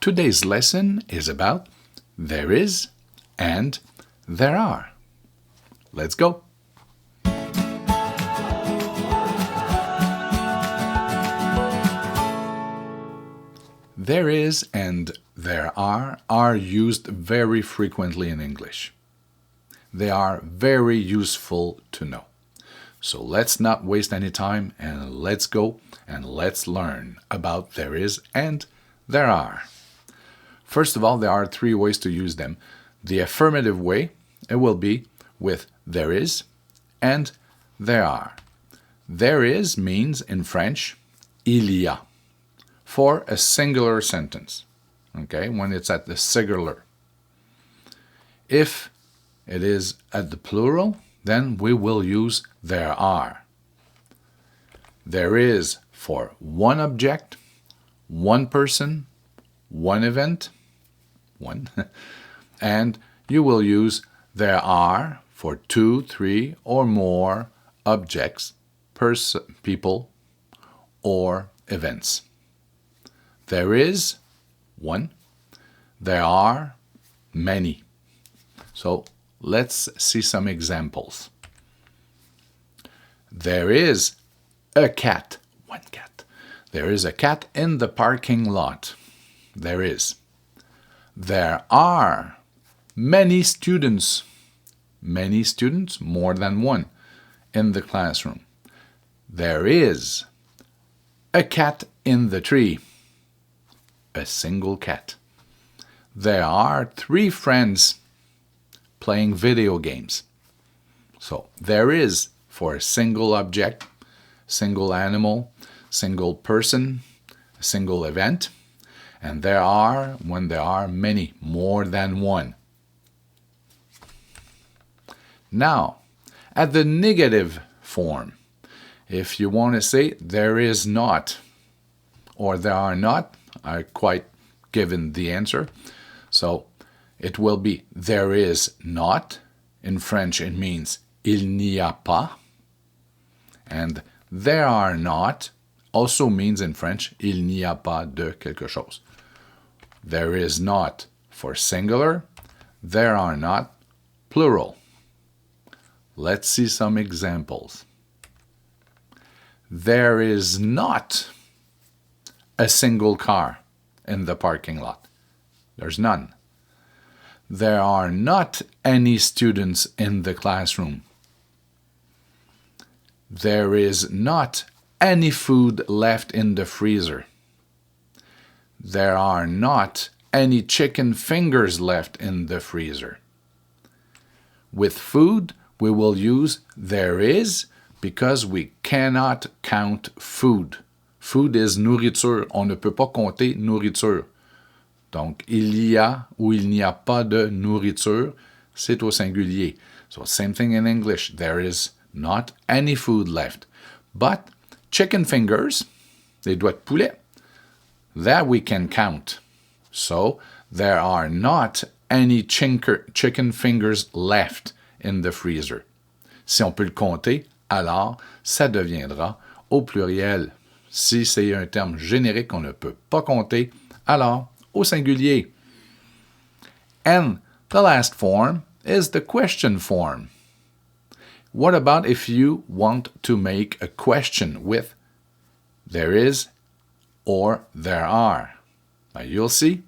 Today's lesson is about there is and there are. Let's go. There is and there are used very frequently in English. They are very useful to know. So let's not waste any time and let's go and let's learn about there is and there are. First of all, there are three ways to use them. The affirmative way, it will be with there is and there are. There is means in French, il y a, for a singular sentence, okay, when it's at the singular. If it is at the plural, then we will use there are. There is for one object, one person, one event, and you will use there are for two, three, or more objects, people, or events. There is one, there are many. So let's see some examples. There is a cat, one cat. There is a cat in the parking lot. There is. There are many students, more than one, in the classroom. There is a cat in the tree, a single cat. There are three friends playing video games. So there is for a single object, single animal, single person, a single event, and there are when there are many, more than one. Now, at the negative form, if you want to say there is not or there are not, I quite given the answer. So it will be there is not. In French, it means il n'y a pas. And there are not also means in French il n'y a pas de quelque chose. There is not for singular. There are not plural. Let's see some examples. There is not a single car in the parking lot. There's none. There are not any students in the classroom. There is not any food left in the freezer. There are not any chicken fingers left in the freezer. With food, we will use there is because we cannot count food. Food is nourriture. On ne peut pas compter nourriture. Donc, il y a ou il n'y a pas de nourriture, c'est au singulier. So, same thing in English. There is not any food left. But chicken fingers, les doigts de poulet, that we can count. So, there are not any chicken fingers left in the freezer. Si on peut le compter, alors ça deviendra au pluriel. Si c'est un terme générique qu'on ne peut pas compter, alors au singulier. And the last form is the question form. What about if you want to make a question with there is or there are? Now you'll see,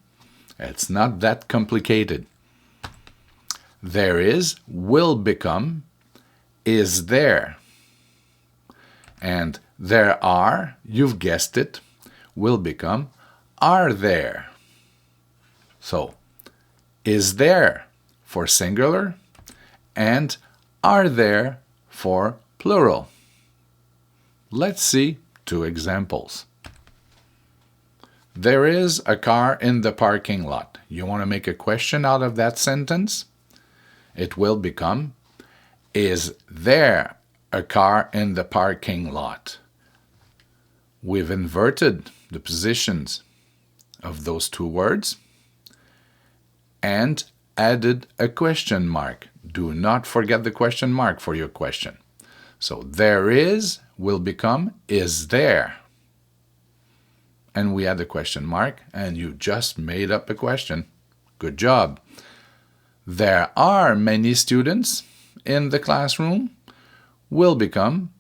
it's not that complicated. There is will become is there. And there are, you've guessed it, will become are there. So, is there for singular and are there for plural. Let's see two examples. There is a car in the parking lot. You want to make a question out of that sentence? It will become, is there a car in the parking lot? We've inverted the positions of those two words and added a question mark. Do not forget the question mark for your question. So there is will become is there. and we had a question mark, and you just made up a question. Good job. There are many students in the classroom will become,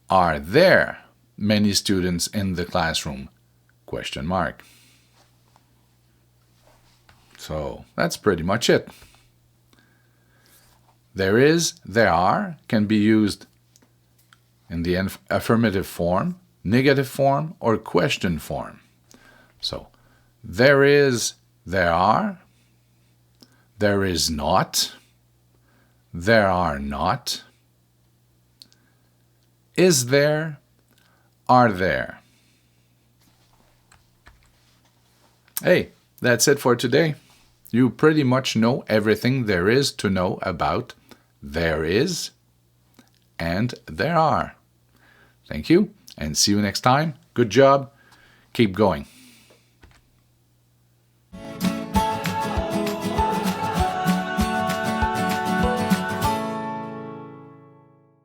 are there many students in the classroom? Question mark. So that's pretty much it. There is, there are can be used in the affirmative form, negative form, or question form. So there is, there are. There is not. There are not. Is there? Are there? Hey, that's it for today. You pretty much know everything there is to know about there is and there are. Thank you, and see you next time. Good job. Keep going.